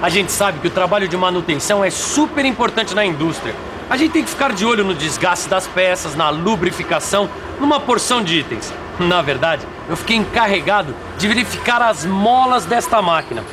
A gente sabe que o trabalho de manutenção é super importante na indústria. A gente tem que ficar de olho no desgaste das peças, na lubrificação, numa porção de itens. Na verdade, eu fiquei encarregado de verificar as molas desta máquina.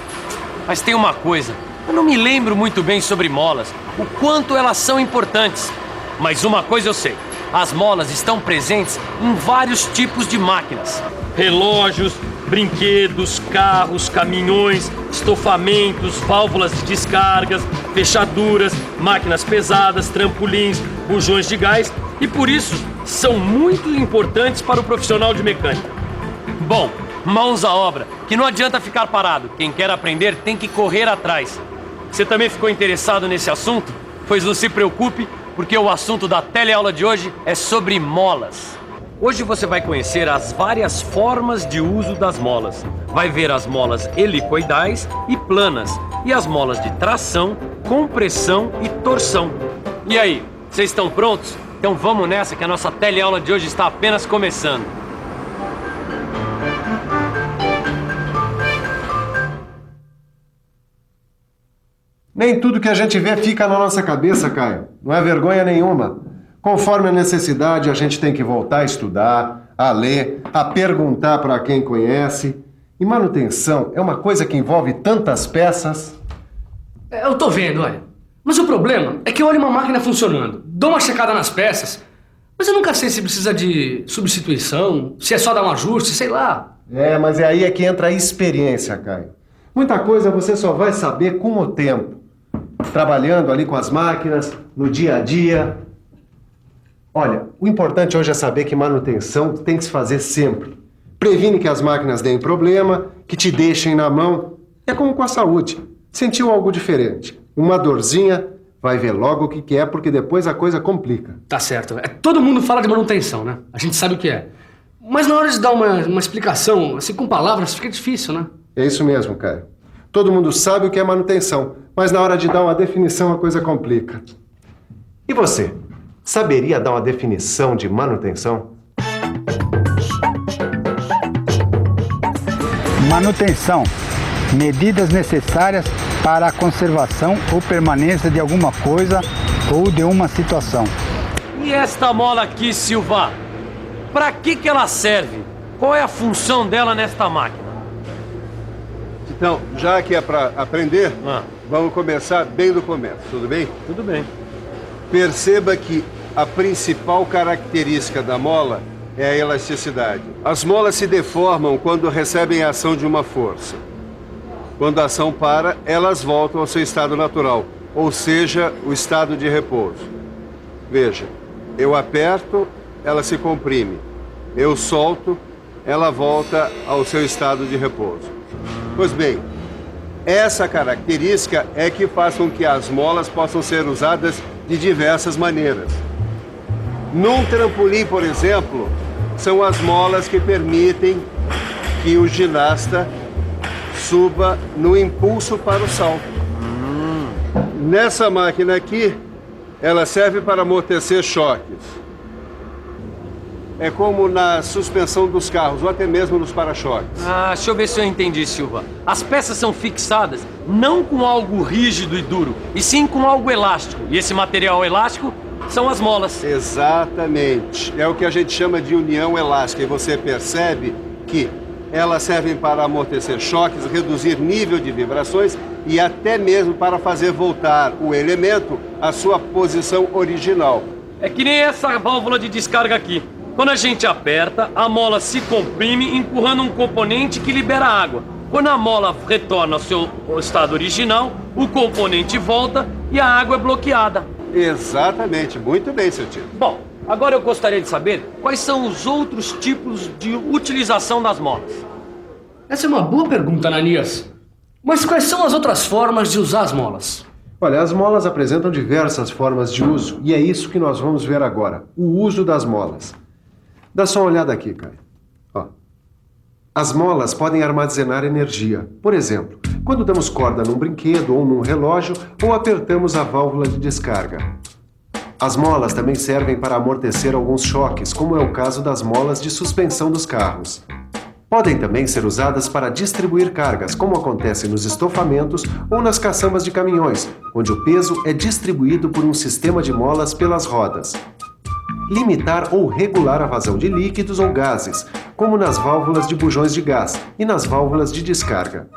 Mas tem uma coisa, eu não me lembro muito bem sobre molas, o quanto elas são importantes. Mas uma coisa eu sei, as molas estão presentes em vários tipos de máquinas. Relógios, brinquedos, carros, caminhões, estofamentos, válvulas de descargas, fechaduras, máquinas pesadas, trampolins, bujões de gás e por isso são muito importantes para o profissional de mecânica. Bom, mãos à obra, que não adianta ficar parado. Quem quer aprender tem que correr atrás. Você também ficou interessado nesse assunto? Pois não se preocupe, porque o assunto da teleaula de hoje é sobre molas. Hoje você vai conhecer as várias formas de uso das molas. Vai ver as molas helicoidais e planas, e as molas de tração, compressão e torção. E aí, vocês estão prontos? Então vamos nessa que a nossa teleaula de hoje está apenas começando. Nem tudo que a gente vê fica na nossa cabeça, Caio. Não é vergonha nenhuma. Conforme a necessidade, a gente tem que voltar a estudar, a ler, a perguntar para quem conhece. E manutenção é uma coisa que envolve tantas peças. Eu tô vendo, olha. Mas o problema é que eu olho uma máquina funcionando, dou uma checada nas peças, mas eu nunca sei se precisa de substituição, se é só dar um ajuste, sei lá. Mas é aí que entra a experiência, Caio. Muita coisa você só vai saber com o tempo. Trabalhando ali com as máquinas, no dia a dia. Olha, o importante hoje é saber que manutenção tem que se fazer sempre. Previne que as máquinas deem problema, que te deixem na mão. É como com a saúde. Sentiu algo diferente, uma dorzinha, vai ver logo o que é, porque depois a coisa complica. Tá certo. Todo mundo fala de manutenção, né? A gente sabe o que é. Mas na hora de dar uma explicação, assim, com palavras, fica difícil, né? É isso mesmo, Caio. Todo mundo sabe o que é manutenção, mas na hora de dar uma definição a coisa complica. E você? Saberia dar uma definição de manutenção? Manutenção. Medidas necessárias para a conservação ou permanência de alguma coisa ou de uma situação. E esta mola aqui, Silva? Para que ela serve? Qual é a função dela nesta máquina? Então, já que é para aprender, vamos começar bem do começo, tudo bem? Tudo bem. Perceba que a principal característica da mola é a elasticidade. As molas se deformam quando recebem a ação de uma força. Quando a ação para, elas voltam ao seu estado natural, ou seja, o estado de repouso. Veja, eu aperto, ela se comprime. Eu solto, ela volta ao seu estado de repouso. Pois bem, essa característica é que faz com que as molas possam ser usadas de diversas maneiras. Num trampolim, por exemplo, são as molas que permitem que o ginasta suba no impulso para o salto. Nessa máquina aqui, ela serve para amortecer choques. É como na suspensão dos carros, ou até mesmo nos para-choques. Deixa eu ver se eu entendi, Silva. As peças são fixadas não com algo rígido e duro, e sim com algo elástico. E esse material elástico são as molas. Exatamente. É o que a gente chama de união elástica. E você percebe que elas servem para amortecer choques, reduzir nível de vibrações e até mesmo para fazer voltar o elemento à sua posição original. É que nem essa válvula de descarga aqui. Quando a gente aperta, a mola se comprime, empurrando um componente que libera água. Quando a mola retorna ao seu estado original, o componente volta e a água é bloqueada. Exatamente. Muito bem, seu tio. Bom, agora eu gostaria de saber quais são os outros tipos de utilização das molas. Essa é uma boa pergunta, Ananias. Mas quais são as outras formas de usar as molas? Olha, as molas apresentam diversas formas de uso e é isso que nós vamos ver agora, o uso das molas. Dá só uma olhada aqui, Caio. Ó. As molas podem armazenar energia. Por exemplo, quando damos corda num brinquedo ou num relógio ou apertamos a válvula de descarga. As molas também servem para amortecer alguns choques, como é o caso das molas de suspensão dos carros. Podem também ser usadas para distribuir cargas, como acontece nos estofamentos ou nas caçambas de caminhões, onde o peso é distribuído por um sistema de molas pelas rodas. Limitar ou regular a vazão de líquidos ou gases, como nas válvulas de bujões de gás e nas válvulas de descarga.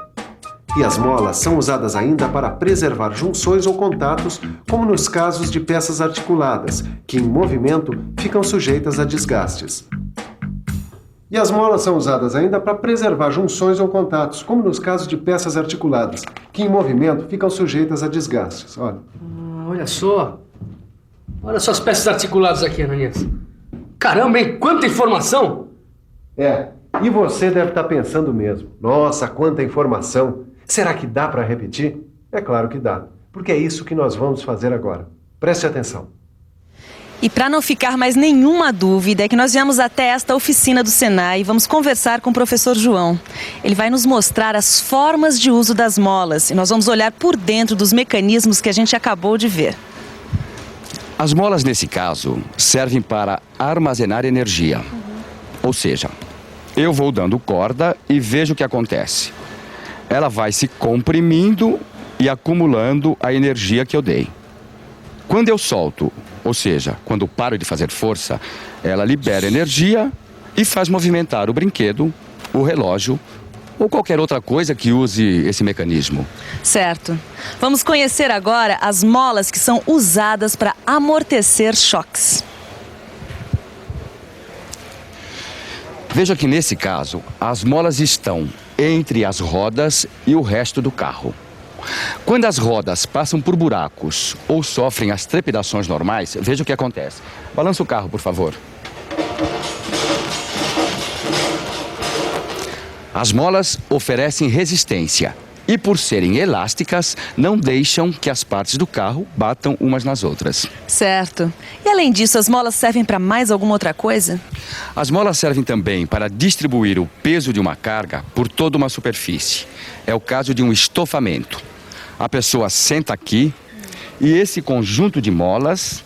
E as molas são usadas ainda para preservar junções ou contatos, como nos casos de peças articuladas, que em movimento ficam sujeitas a desgastes. E as molas são usadas ainda para preservar junções ou contatos, como nos casos de peças articuladas, que em movimento ficam sujeitas a desgastes. Olha. Olha só. Olha só as peças articuladas aqui, Ananias. Caramba, hein? Quanta informação! E você deve estar pensando mesmo. Nossa, quanta informação! Será que dá para repetir? É claro que dá, porque é isso que nós vamos fazer agora. Preste atenção. E para não ficar mais nenhuma dúvida, é que nós viemos até esta oficina do Senai e vamos conversar com o professor João. Ele vai nos mostrar as formas de uso das molas e nós vamos olhar por dentro dos mecanismos que a gente acabou de ver. As molas, nesse caso, servem para armazenar energia. Ou seja, eu vou dando corda e vejo o que acontece. Ela vai se comprimindo e acumulando a energia que eu dei. Quando eu solto, ou seja, quando paro de fazer força, ela libera energia e faz movimentar o brinquedo, o relógio ou qualquer outra coisa que use esse mecanismo. Certo. Vamos conhecer agora as molas que são usadas para amortecer choques. Veja que nesse caso, as molas estão entre as rodas e o resto do carro. Quando as rodas passam por buracos ou sofrem as trepidações normais, veja o que acontece. Balança o carro, por favor. As molas oferecem resistência e, por serem elásticas, não deixam que as partes do carro batam umas nas outras. Certo. E além disso, as molas servem para mais alguma outra coisa? As molas servem também para distribuir o peso de uma carga por toda uma superfície. É o caso de um estofamento. A pessoa senta aqui e esse conjunto de molas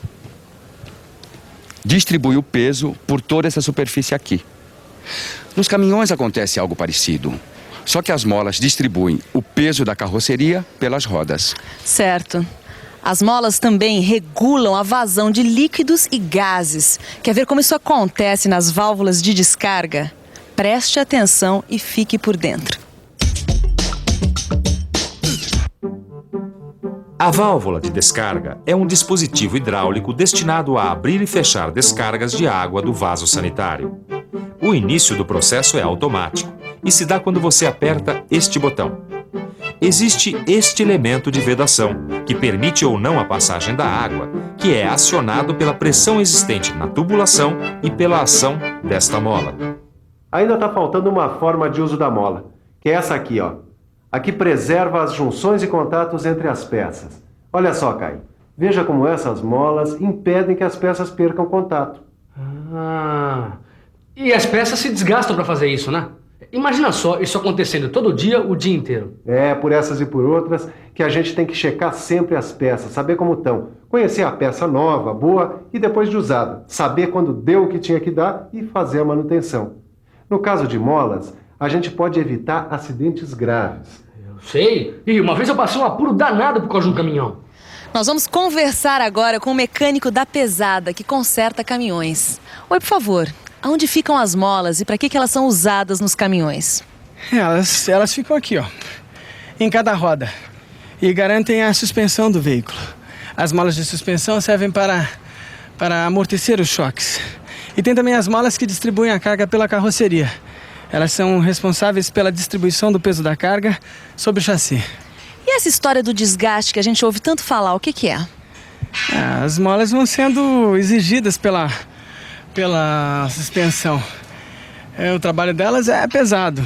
distribui o peso por toda essa superfície aqui. Nos caminhões acontece algo parecido, só que as molas distribuem o peso da carroceria pelas rodas. Certo. As molas também regulam a vazão de líquidos e gases. Quer ver como isso acontece nas válvulas de descarga? Preste atenção e fique por dentro. A válvula de descarga é um dispositivo hidráulico destinado a abrir e fechar descargas de água do vaso sanitário. O início do processo é automático e se dá quando você aperta este botão. Existe este elemento de vedação, que permite ou não a passagem da água, que é acionado pela pressão existente na tubulação e pela ação desta mola. Ainda está faltando uma forma de uso da mola, que é essa aqui, ó. Aqui preserva as junções e contatos entre as peças. Olha só, Caio. Veja como essas molas impedem que as peças percam contato. E as peças se desgastam para fazer isso, né? Imagina só isso acontecendo todo dia, o dia inteiro. É, por essas e por outras, que a gente tem que checar sempre as peças, saber como estão. Conhecer a peça nova, boa e depois de usada. Saber quando deu o que tinha que dar e fazer a manutenção. No caso de molas, a gente pode evitar acidentes graves. Eu sei. E uma vez eu passei um apuro danado por causa de um caminhão. Nós vamos conversar agora com o mecânico da Pesada, que conserta caminhões. Oi, por favor, aonde ficam as molas e para que elas são usadas nos caminhões? Elas ficam aqui, ó, em cada roda, e garantem a suspensão do veículo. As molas de suspensão servem para amortecer os choques. E tem também as molas que distribuem a carga pela carroceria. Elas são responsáveis pela distribuição do peso da carga sobre o chassi. E essa história do desgaste que a gente ouve tanto falar, o que é? As molas vão sendo exigidas pela suspensão. O trabalho delas é pesado.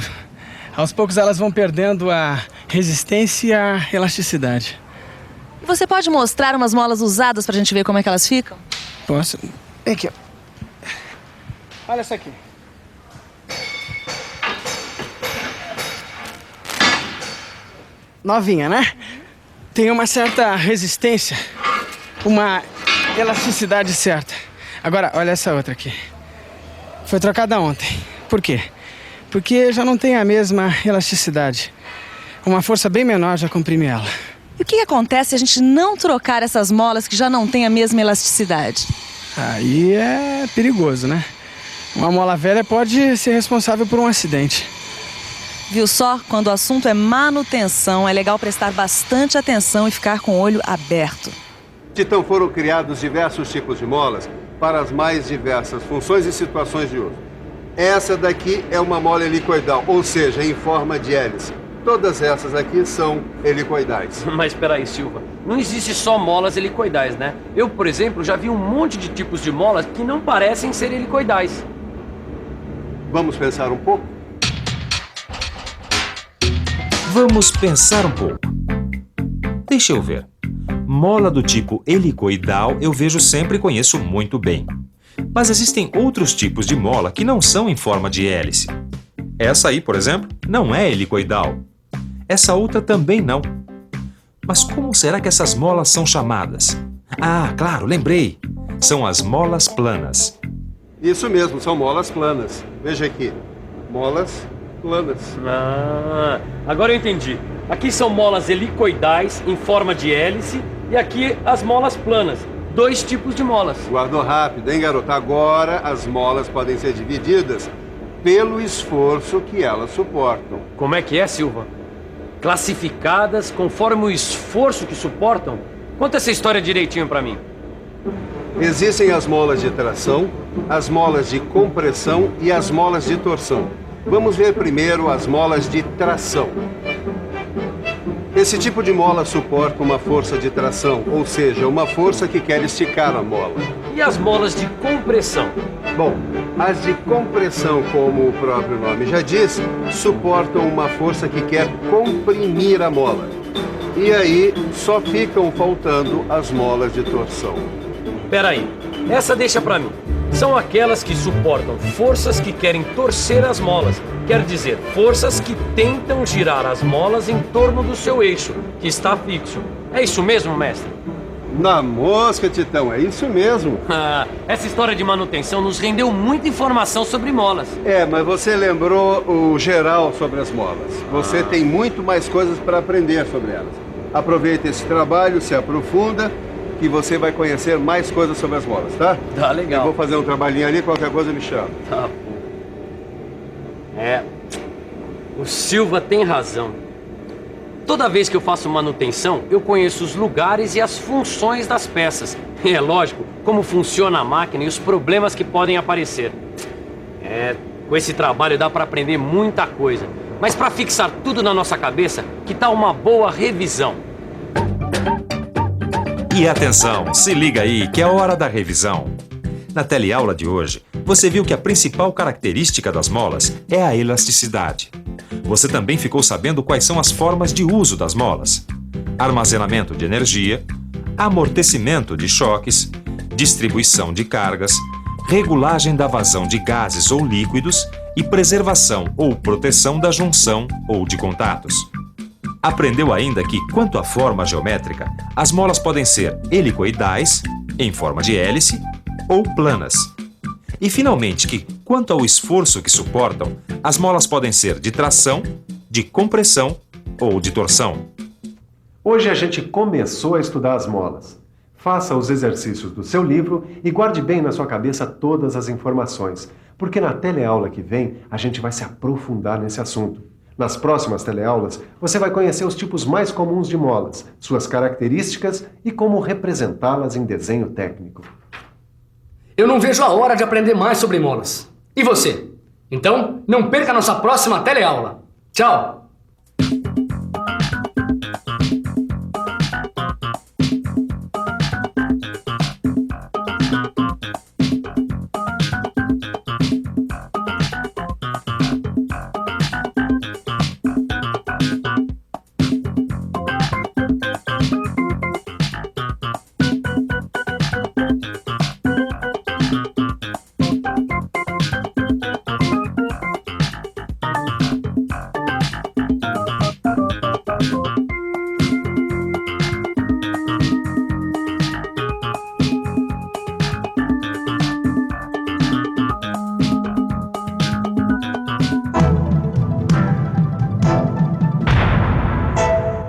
Aos poucos elas vão perdendo a resistência e a elasticidade. Você pode mostrar umas molas usadas pra gente ver como é que elas ficam? Posso? Aqui, ó. Olha essa aqui. Novinha, né? Tem uma certa resistência, uma elasticidade certa. Agora, olha essa outra aqui. Foi trocada ontem. Por quê? porque já não tem a mesma elasticidade. Uma força bem menor já comprime ela. E o que acontece se a gente não trocar essas molas que já não têm a mesma elasticidade? Aí é perigoso, né? Uma mola velha pode ser responsável por um acidente. Viu só? Quando o assunto é manutenção, é legal prestar bastante atenção e ficar com o olho aberto. Então foram criados diversos tipos de molas para as mais diversas funções e situações de uso. Essa daqui é uma mola helicoidal, ou seja, em forma de hélice. Todas essas aqui são helicoidais. Mas peraí, Silva, não existe só molas helicoidais, né? Eu, por exemplo, já vi um monte de tipos de molas que não parecem ser helicoidais. Vamos pensar um pouco? Vamos pensar um pouco. Deixa eu ver. Mola do tipo helicoidal eu vejo sempre e conheço muito bem. Mas existem outros tipos de mola que não são em forma de hélice. Essa aí, por exemplo, não é helicoidal. Essa outra também não. Mas como será que essas molas são chamadas? Ah, claro, lembrei. São as molas planas. Isso mesmo, são molas planas. Veja aqui, molas planas. Ah, agora eu entendi. Aqui são molas helicoidais em forma de hélice e aqui as molas planas. Dois tipos de molas. Guardou rápido, hein, garoto? Agora as molas podem ser divididas pelo esforço que elas suportam. Como é que é, Silva? Classificadas conforme o esforço que suportam? Conta essa história direitinho pra mim. Existem as molas de tração, as molas de compressão e as molas de torção. Vamos ver primeiro as molas de tração. Esse tipo de mola suporta uma força de tração, ou seja, uma força que quer esticar a mola. E as molas de compressão? Bom, as de compressão, como o próprio nome já diz, suportam uma força que quer comprimir a mola. E aí só ficam faltando as molas de torção. Peraí, essa deixa pra mim. São aquelas que suportam forças que querem torcer as molas. Quer dizer, forças que tentam girar as molas em torno do seu eixo, que está fixo. É isso mesmo, mestre? Na mosca, Titão, é isso mesmo. Essa história de manutenção nos rendeu muita informação sobre molas. É, mas você lembrou o geral sobre as molas. Você tem muito mais coisas para aprender sobre elas. Aproveita esse trabalho, se aprofunda, que você vai conhecer mais coisas sobre as molas, tá? Tá legal. Eu vou fazer um trabalhinho ali, qualquer coisa me chama. Tá bom. O Silva tem razão. Toda vez que eu faço manutenção, eu conheço os lugares e as funções das peças. E é lógico, como funciona a máquina e os problemas que podem aparecer. Com esse trabalho dá para aprender muita coisa. Mas para fixar tudo na nossa cabeça, que tal uma boa revisão? E atenção, se liga aí que é hora da revisão. Na teleaula de hoje, você viu que a principal característica das molas é a elasticidade. Você também ficou sabendo quais são as formas de uso das molas: armazenamento de energia, amortecimento de choques, distribuição de cargas, regulagem da vazão de gases ou líquidos e preservação ou proteção da junção ou de contatos. Aprendeu ainda que, quanto à forma geométrica, as molas podem ser helicoidais, em forma de hélice, ou planas. E, finalmente, que, quanto ao esforço que suportam, as molas podem ser de tração, de compressão ou de torção. Hoje a gente começou a estudar as molas. Faça os exercícios do seu livro e guarde bem na sua cabeça todas as informações, porque na teleaula que vem a gente vai se aprofundar nesse assunto. Nas próximas teleaulas, você vai conhecer os tipos mais comuns de molas, suas características e como representá-las em desenho técnico. Eu não vejo a hora de aprender mais sobre molas. E você? Então, não perca a nossa próxima teleaula. Tchau!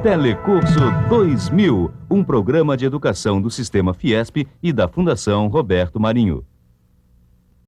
Telecurso 2000, um programa de educação do Sistema Fiesp e da Fundação Roberto Marinho.